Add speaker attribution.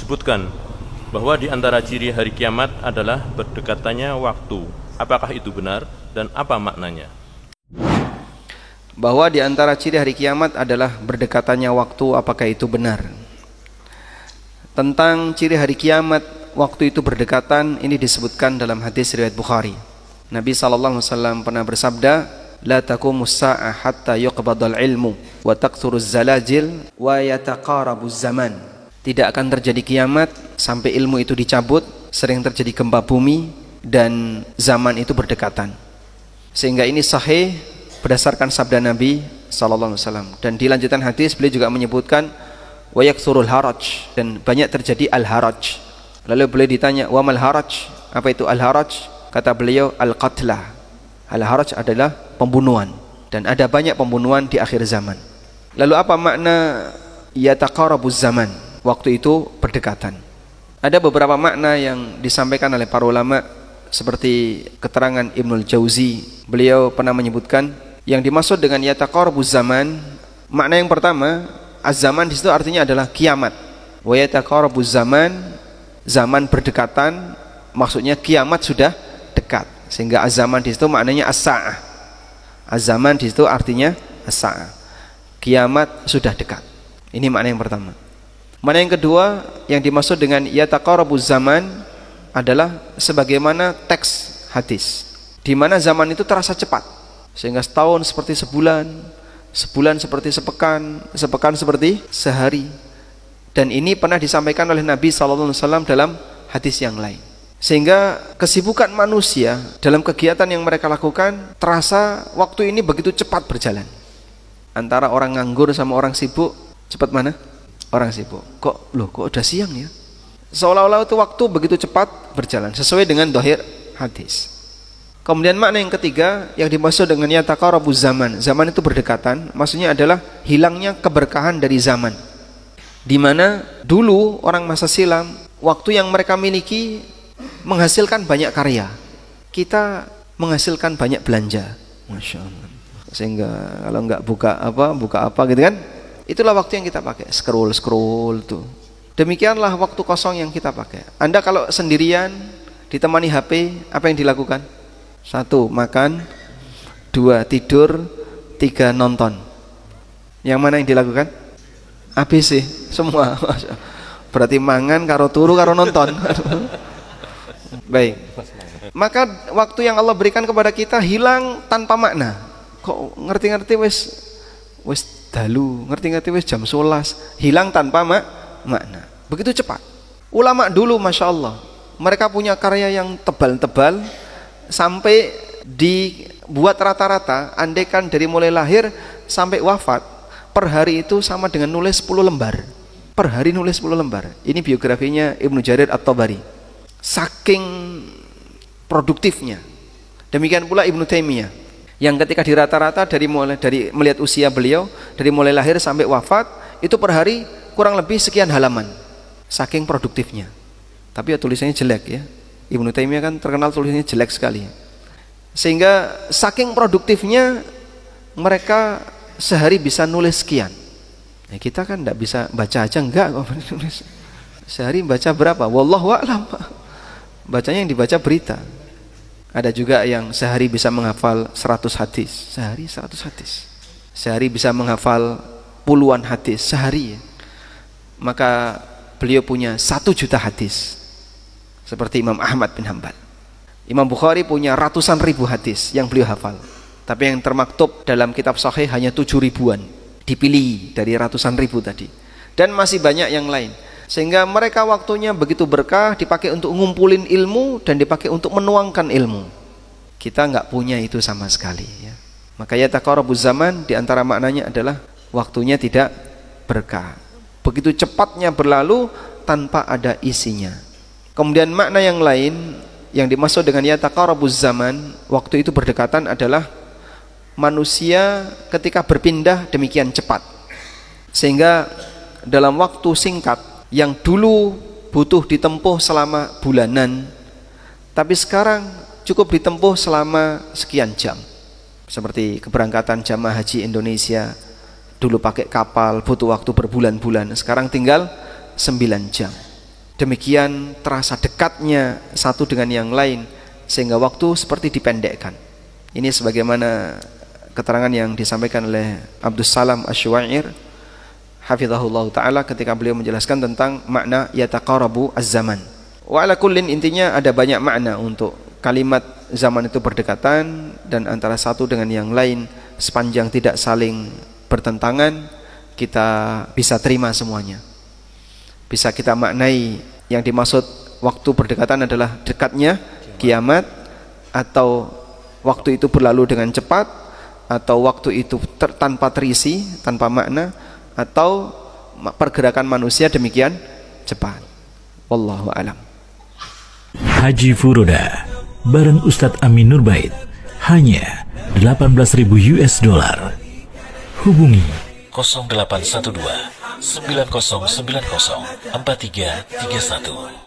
Speaker 1: disebutkan bahwa di antara ciri hari kiamat adalah berdekatannya waktu. Apakah itu benar dan apa maknanya?
Speaker 2: Bahwa di antara ciri hari kiamat adalah berdekatannya waktu, apakah itu benar? Tentang ciri hari kiamat, waktu itu berdekatan, ini disebutkan dalam hadis riwayat Bukhari. Nabi SAW pernah bersabda, la taqumus sa'ah hatta yuqbadal ilmu wa taqsuruz zalajil wa yataqarabuz zaman. Tidak akan terjadi kiamat sampai ilmu itu dicabut, sering terjadi gempa bumi dan zaman itu berdekatan. Sehingga ini sahih berdasarkan sabda Nabi SAW. Dan di lanjutan hadis beliau juga menyebutkan wa yaksurul haraj, dan banyak terjadi al-haraj. Lalu beliau ditanya, wa mal haraj? Apa itu al-haraj? Kata beliau, al-qatlah. Al-haraj adalah pembunuhan, dan ada banyak pembunuhan di akhir zaman. Lalu apa makna yataqarabuz zaman? Waktu itu berdekatan. Ada beberapa makna yang disampaikan oleh para ulama, seperti keterangan Ibnul Jauzi. Beliau pernah menyebutkan yang dimaksud dengan yataqarabuz zaman, makna yang pertama, az-zaman di situ artinya adalah kiamat. Wa yataqarabuz zaman, zaman berdekatan, maksudnya kiamat sudah dekat. Sehingga az-zaman di situ maknanya as-sa'ah. Az-zaman di situ artinya as-sa'ah. Kiamat sudah dekat. Ini makna yang pertama. Makna yang kedua yang dimaksud dengan yataqarabuz zaman adalah sebagaimana teks hadis, di mana zaman itu terasa cepat, sehingga setahun seperti sebulan, sebulan seperti sepekan, sepekan seperti sehari. Dan ini pernah disampaikan oleh Nabi SAW dalam hadis yang lain. Sehingga kesibukan manusia dalam kegiatan yang mereka lakukan, terasa waktu ini begitu cepat berjalan. Antara orang nganggur sama orang sibuk, cepat mana? Orang sibuk. Kok udah siang ya? Seolah-olah itu waktu begitu cepat berjalan, sesuai dengan dhahir hadis. Kemudian makna yang ketiga yang dimaksud dengan yataqarabuz zaman, zaman itu berdekatan, maksudnya adalah hilangnya keberkahan dari zaman. Di mana dulu orang masa silam, waktu yang mereka miliki menghasilkan banyak karya. Kita menghasilkan banyak belanja. Masya Allah. Sehingga kalau nggak buka apa gitu kan, itulah waktu yang kita pakai, scroll tuh. Demikianlah waktu kosong yang kita pakai. Anda kalau sendirian ditemani HP, apa yang dilakukan? 1, makan. 2, tidur. 3, nonton. Yang mana yang dilakukan? ABC semua. Berarti mangan karo turu karo nonton. Baik. Maka waktu yang Allah berikan kepada kita hilang tanpa makna. Kok ngerti-ngerti wis dalu, ngerti-ngerti wis jam 11, hilang tanpa makna. Begitu cepat. Ulama dulu Masya Allah, mereka punya karya yang tebal-tebal, sampai dibuat rata-rata, andaikan dari mulai lahir sampai wafat, per hari itu sama dengan nulis 10 lembar. Per hari nulis 10 lembar. Ini biografinya Ibnu Jarir At-Tabari. Saking produktifnya. Demikian pula Ibnu Taimiyah, yang ketika di rata-rata dari melihat usia beliau, dari mulai lahir sampai wafat, itu per hari kurang lebih sekian halaman. Saking produktifnya. Tapi ya tulisannya jelek ya. Ibnu Taimiyah kan terkenal tulisannya jelek sekali. Sehingga saking produktifnya mereka sehari bisa nulis sekian. Ya, kita kan enggak bisa baca aja enggak kok nulis. Sehari baca berapa? Wallahu a'lam. Bacanya yang dibaca berita. Ada juga yang sehari bisa menghafal 100 hadis. Sehari 100 hadis. Sehari bisa menghafal puluhan hadis sehari ya. Maka beliau punya 1 juta hadis. Seperti Imam Ahmad bin Hanbal. Imam Bukhari punya ratusan ribu hadis yang beliau hafal. Tapi yang termaktub dalam kitab sahih hanya 7 ribuan. Dipilih dari ratusan ribu tadi. Dan masih banyak yang lain. Sehingga mereka waktunya begitu berkah, dipakai untuk ngumpulin ilmu dan dipakai untuk menuangkan ilmu. Kita nggak punya itu sama sekali ya. Maka yataqarabuz zaman diantara maknanya adalah waktunya tidak berkah. Begitu cepatnya berlalu tanpa ada isinya. Kemudian makna yang lain yang dimaksud dengan yataqarabuz zaman, waktu itu berdekatan, adalah manusia ketika berpindah demikian cepat. Sehingga dalam waktu singkat yang dulu butuh ditempuh selama bulanan, tapi sekarang cukup ditempuh selama sekian jam. Seperti keberangkatan jamaah haji Indonesia, dulu pakai kapal butuh waktu berbulan-bulan, sekarang tinggal 9 jam. Demikian terasa dekatnya satu dengan yang lain sehingga waktu seperti dipendekkan. Ini sebagaimana keterangan yang disampaikan oleh Abdus Salam Asy-Syu'air hafizahullah ta'ala ketika beliau menjelaskan tentang makna yataqarabu az-zaman. Wa ala kullin, intinya ada banyak makna untuk kalimat zaman itu berdekatan, dan antara satu dengan yang lain sepanjang tidak saling bertentangan kita bisa terima semuanya. Bisa kita maknai yang dimaksud waktu berdekatan adalah dekatnya kiamat, atau waktu itu berlalu dengan cepat, atau waktu itu tanpa terisi, tanpa makna, atau pergerakan manusia demikian cepat. Wallahu alam.
Speaker 3: Haji Furoda bareng Ustadz Amin Nurbait hanya $18.000. Hubungi 0812 9090 4331.